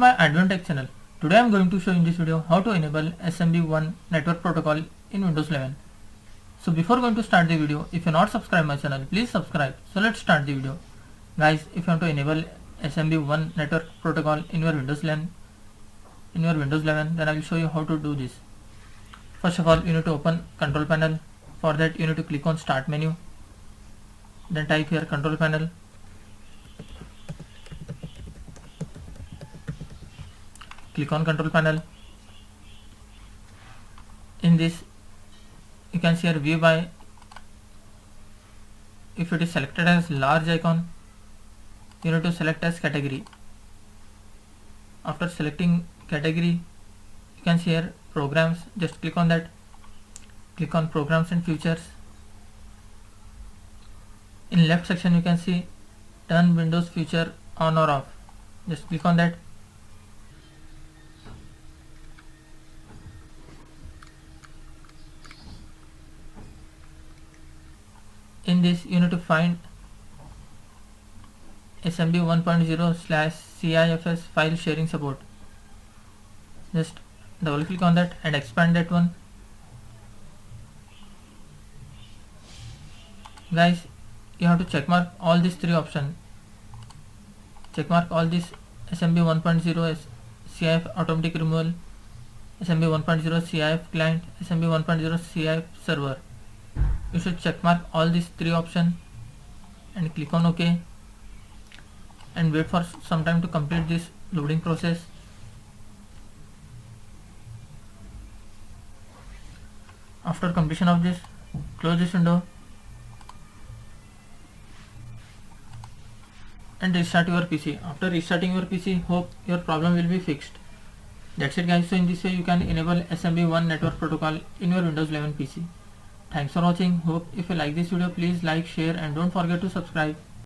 my AndWin Tech channel. Today I am going to show in this video how to enable SMB1 network protocol in Windows 11. So before going to start the video, if you are not subscribed my channel, please subscribe. So let's start the video. Guys, if you want to enable SMB1 network protocol in your Windows 11, then I will show you how to do this. First of all, you need to open control panel. For that you need to click on start menu. Then type here control panel. Click on control panel. In this you can see here view by. If it is selected as large icon, you need to select as category. After selecting category, you can see here programs. Just click on that. Click on programs and features. In left section you can see turn Windows feature on or off. Just click on that. In this you need to find SMB 1.0/CIFS file sharing support. Just double click on that and expand that one. Guys, you have to checkmark all these three options. Checkmark all this SMB 1.0 CIF automatic removal, SMB 1.0 CIF client, SMB 1.0 CIF server. You should checkmark all these three options and click on OK and wait for some time to complete this loading process. After completion of this, close this window and restart your PC. After restarting your PC, hope your problem will be fixed. That's it guys. So in this way you can enable SMB1 network protocol in your Windows 11 PC. Thanks for watching. Hope if you like this video, please like, share and don't forget to subscribe.